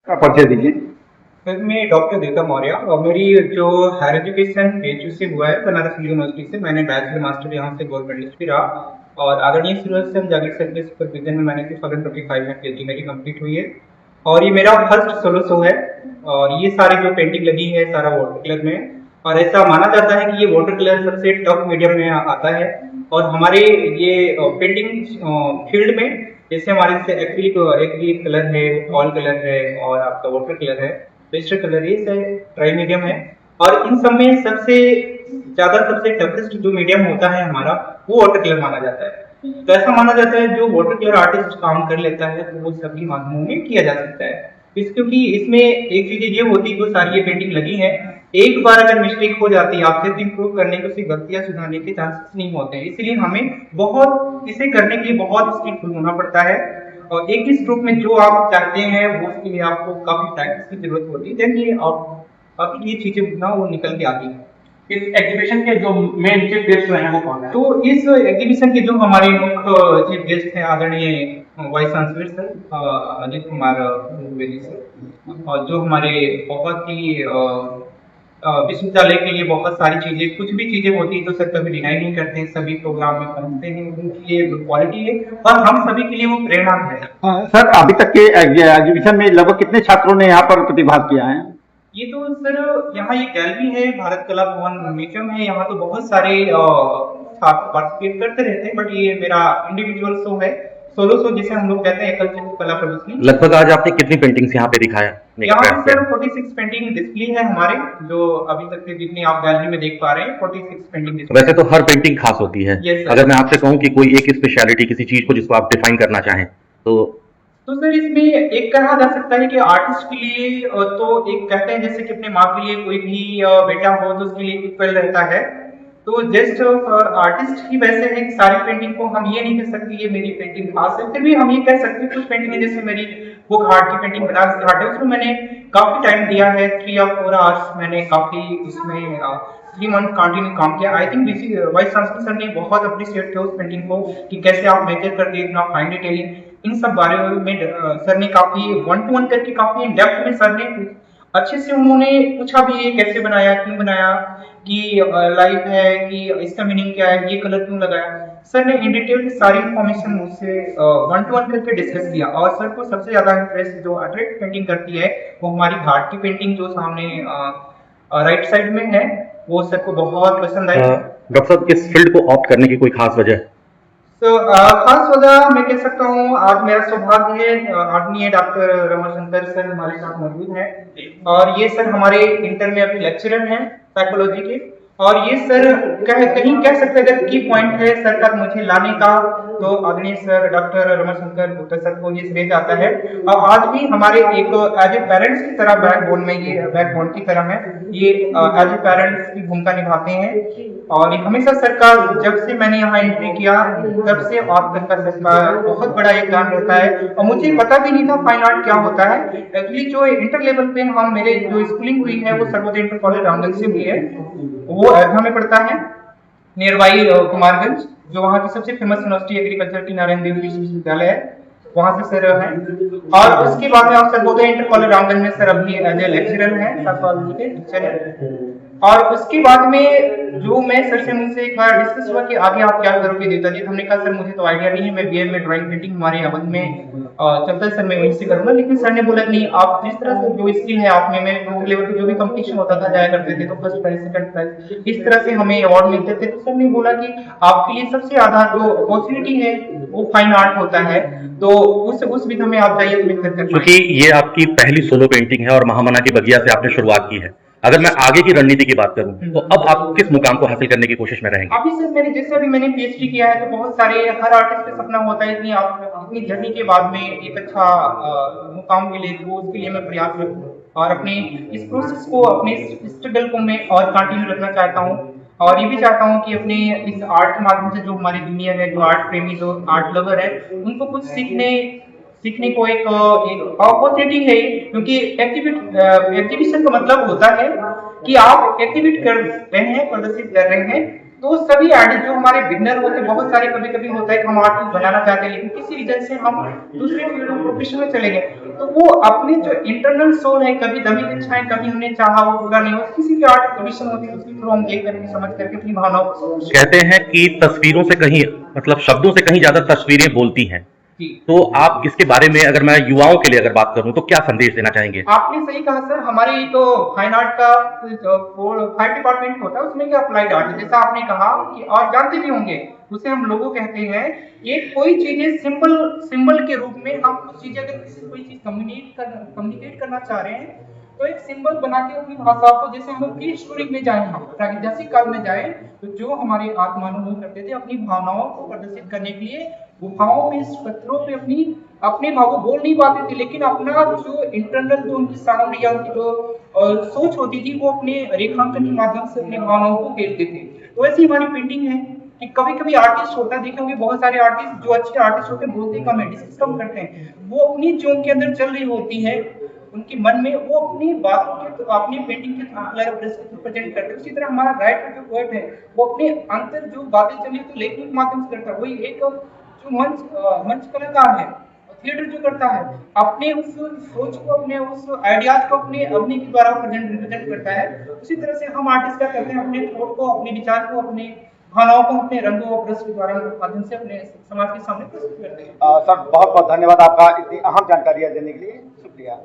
का परिचय दीजिए। सर मैं डॉक्टर देवता मौर्य और मेरी जो हायर एजुकेशन BHU से हुआ है बनारस हिंदू यूनिवर्सिटी से। मैंने बैचलर मास्टर यहाँ से गोल्ड मेडलिस्ट भी रहा और आदरणीय सूरज जागीर सर के सुपरविजन में मैंने 2025 में PhD मेरी कंप्लीट हुई है और ये मेरा फर्स्ट सोलो शो है। और ये सारी जो पेंटिंग लगी है सारा वाटर कलर में, और ऐसा माना जाता है कि ये वाटर कलर सबसे टफ मीडियम में आता है। और हमारे ये पेंटिंग फील्ड में जैसे हमारे जैसे एक्रिलिक कलर है, ऑयल कलर है और आपका वाटर कलर है, पेस्टल कलर, ये ट्राई मीडियम है। और इन सब में सबसे टफेस्ट जो मीडियम होता है हमारा, वो वाटर कलर माना जाता है। तो ऐसा माना जाता है जो वाटर कलर आर्टिस्ट काम कर लेता है तो वो सभी माध्यमों में किया जा सकता है। क्योंकि इसमें एक चीज ये होती है, जो सारी ये पेंटिंग लगी है, एक बार अगर मिस्टेक हो जाती है आपसे तो इम्प्रूव करने को, उसकी गलतियां सुधारने के चांसेस नहीं होते हैं। इसलिए हमें बहुत इसे करने के लिए बहुत स्किलफुल होना पड़ता है और एक ही स्ट्रोक में जो आप चाहते हैं वो उसके लिए आपको काफी प्रैक्टिस की जरूरत होती है। देन ये आपकी ये चीजें ना वो निकल के आती है। इस एग्जीबिशन के जो मेन चीफ गेस्ट रहे हैं वो कौन है? तो इस एग्जीबिशन के जो हमारे मुख्य चीफ गेस्ट हैं आदरणीय vice chancellor sir Ajit Kumar Dwivedi sir, और जो हमारे बहुत ही विश्वविद्यालय के लिए बहुत सारी चीजें, कुछ भी चीजें होती है तो सर कभी डिनाई नहीं करते हैं, सभी प्रोग्राम में पहुंचते हैं, उनकी ये क्वालिटी है और हम सभी के लिए वो प्रेरणा है। सर अभी तक के एग्जीबिशन में लगभग कितने छात्रों ने यहाँ पर प्रतिभाग किया है? ये तो सर यहाँ ये गैलरी है, भारत कला भवन म्यूजियम है, यहाँ तो बहुत सारे छात्र पार्टिसिपेट करते रहते हैं, बट ये मेरा इंडिविजुअल शो है, सोलो शो जिसे हम लोग कहते हैं, एकल चित्र कला प्रदर्शनी। लगभग आज आपने कितनी पेंटिंग्स यहाँ पे दिखाया? यहाँ पे सर 46 पेंटिंग डिस्प्ले है हमारे, जो अभी तक के जितनी आप गैलरी में देख पा रहे हैं 46 पेंटिंग। वैसे तो हर पेंटिंग खास होती है। अगर मैं आपसे कहूँ कि कोई एक स्पेशलिटी किसी चीज को जिसको आप डिफाइन करना चाहें तो सर इसमें एक कहा जा सकता है कि आर्टिस्ट के लिए तो एक कहते हैं जैसे कि अपने माँ के लिए कोई भी बेटा हो तो उसके लिए इक्वल रहता है। तो जस्ट आर्टिस्ट ही वैसे है कि सारी पेंटिंग को हम ये नहीं कह सकते ये मेरी पेंटिंग खास है, फिर भी हम ये कह सकते हैं कुछ पेंटिंग है, जैसे मेरी बुक हार्ट की पेंटिंग बनारस घाट है, उसमें मैंने काफी टाइम दिया है, 3 या 4 आवर्स मैंने काफी उसमें 3 मंथ कंटिन्यू काम किया। I think vice chancellor sir ने बहुत अप्रिशिएट किया उस पेंटिंग को कि कैसे आप मेजर करते हैं, इतना फाइन डिटेलिंग, इन सब बारे में सर ने काफी 1 to 1 करके काफी इन डेप्थ में सर ने अच्छे से उन्होंने पूछा भी है कैसे बनाया, क्यों बनाया, कि लाइफ है कि इसका मीनिंग क्या है, ये कलर क्यों लगाया। सर ने इन डिटेल सारी इंफॉर्मेशन मुझसे 1 to 1 करके डिस्कस किया। और सर को सबसे ज्यादा इंटरेस्ट जो अट्रैक्ट पेंटिंग करती है वो हमारी घाट की पेंटिंग जो सामने राइट साइड में है, वो सर को बहुत पसंद आई। डॉक्टर साहब इस फील्ड को ऑप्ट करने की कोई खास वजह? तो खास वजह मैं कह सकता हूँ, आज मेरा सौभाग्य है आदरणीय डॉक्टर रमाशंकर सर हमारे साथ मौजूद हैं और ये सर हमारे इंटर में अभी लेक्चरर हैं साइकोलॉजी के। और ये सर कहीं कह सकते हैं अगर की पॉइंट है सर तक मुझे लाने का, तो आदरणीय sir doctor Ramashankar Gupta sir को ये श्रेय जाता है। और आज भी हमारे एक एज ए पेरेंट्स की तरह बैकबोन में, ये बैकबोन की तरह है, ये एज ए पेरेंट्स की भूमिका निभाते हैं। और हमेशा सर का, जब से मैंने यहाँ एंट्री किया तब से आज तक का सर का बहुत बड़ा योगदान रहता है। और मुझे पता भी नहीं था फाइन आर्ट क्या होता है। एक्चुअली जो इंटर लेवल पे हम, मेरे जो स्कूलिंग हुई है वो सर्वोदय इंटर कॉलेज रामगंज से हुई है, वो अयोध्या में पड़ता है, नियर बाई कुमारगंज, जो वहाँ की सबसे फेमस यूनिवर्सिटी एग्रीकल्चर की नारायण देवी विश्वविद्यालय है, वहां से सर है। और उसके बाद में आप सर्वोदय इंटर कॉलेज रामगंज में सर अभी एज ए लेक्चरर है, साइकोलॉजी के टीचर है। और उसके बाद में जो मैं सर से मुझसे एक बार डिस्कस हुआ कि आगे आप क्या करोगे देवता जी, हमने कहा सर मुझे तो आइडिया नहीं है, मैं BA में ड्राइंग पेंटिंग हमारे अवध में चलता है सर, मैं वहीं से करूंगा। लेकिन सर ने बोला नहीं, आप जिस तरह से जो स्किल है आप में, मैं लेवल पे जो भी कंपटीशन होता था जाया करते थे तो फर्स्ट प्राइज सेकंड प्राइज इस तरह से हमें अवार्ड मिलते थे। तो सर ने बोला कि आपके लिए सबसे ज्यादा जो अपॉर्चुनिटी है वो फाइन आर्ट होता है, तो उस विधा में आप जाइए तो बेहतर कर। क्योंकि ये आपकी पहली सोलो पेंटिंग है और महामना की बगिया से आपने शुरुआत की है, अगर मैं आगे की रणनीति की बात करूं तो अब आप किस मुकाम को हासिल करने की कोशिश में रहेंगे? अभी सर मैंने PhD किया है, तो बहुत सारे हर आर्टिस्ट का सपना होता है कि आप अपनी जर्नी के बाद में एक अच्छा मुकाम मिले, तो उसके लिए मैं प्रयास करूँ और अपने इस प्रोसेस को, अपने स्ट्रगल को मैं और कंटिन्यू रखना चाहता हूँ। और ये भी चाहता हूँ कि अपने इस आर्ट के माध्यम से जो हमारी दुनिया है, जो आर्ट प्रेमी, जो आर्ट लवर है, उनको कुछ सीखने को एक अपॉर्चुनिटी है। क्योंकि एग्जीबिशन का मतलब होता है कि आप एक्टिविट कर रहे हैं, प्रदर्शित कर रहे हैं। तो सभी आर्टिस्ट जो हमारे बिगनर होते हैं, बहुत सारे कभी कभी होता है कि हम आर्टिस्ट बनाना चाहते हैं लेकिन किसी रीजन से हम दूसरे फील्ड में प्रोफेशन में चले गए, तो वो अपने जो इंटरनल सोल है, कभी दमित इच्छाएं, कभी हमने चाहा वो पूरा नहीं हो, किसी भी आर्ट एग्जीबिशन होती है उसके थ्रू हम देख करके समझ करके अपनी भावनाओं को समझ सकते कहते हैं कि तस्वीरों से कहीं मतलब शब्दों से कहीं ज्यादा तस्वीरें बोलती हैं, जी। तो आप इसके बारे में अगर मैं युवाओं के लिए अगर बात करूं तो क्या संदेश देना चाहेंगे? आपने सही कहा सर, हमारी तो फाइन आर्ट का जो 5 डिपार्टमेंट होता है उसमें क्या अप्लाइड आर्ट है, जैसा आपने कहा कि और जानते भी होंगे उसे हम लोगों कहते हैं ये कोई चीजें सिंबल के रूप में हम कुछ चीजें अगर किसी से कोई चीज कम्युनिकेट करना चाह रहे हैं तो एक सिंबल बना के अपनी भाषा को, जैसे हम प्री हिस्टोरिक में जाए, हम प्रागैतिहासिक काल में जाए तो जो हमारे आत्मानु लोग करते थे अपनी भावनाओं को प्रदर्शित करने के लिए गुफाओं में, पत्थरों पे अपने भाव को बोल नहीं पाते थे, लेकिन अपना जो इंटरनल जो उनकी साउंड या उनकी जो सोच होती थी वो अपने रेखांकन के माध्यम से अपने भावनाओं को भेजते थे। तो ऐसी हमारी पेंटिंग है कि कभी कभी आर्टिस्ट होता है, देखे होंगे बहुत सारे आर्टिस्ट जो अच्छे आर्टिस्ट होते हैं बोलते कम है, डिस्कस कम करते हैं, वो अपनी जो उनके अंदर चल रही होती है उनके मन में वो अपनी बातों के तो अपनी पेंटिंग के थ्रू प्रेजेंट करते हैं। उसी तरह हमारा राइटर जो पोएट है वो अपने अंतर जो बातें चली तो लेखनी के माध्यम से करता है, वही एक जो मंच कलाकार है, थिएटर जो करता है अपने उस सोच को, अपने उस आइडियाज को अपने अभिनय के द्वारा रिप्रेजेंट करता है। उसी तरह से हम आर्टिस्ट क्या करते हैं, अपने थॉट को, अपने विचार को, अपने भावनाओं को अपने रंगों और ब्रश के द्वारा माध्यम से अपने समाज के सामने प्रस्तुत करते हैं। सर बहुत बहुत धन्यवाद आपका इतनी अहम जानकारी देने के लिए, शुक्रिया।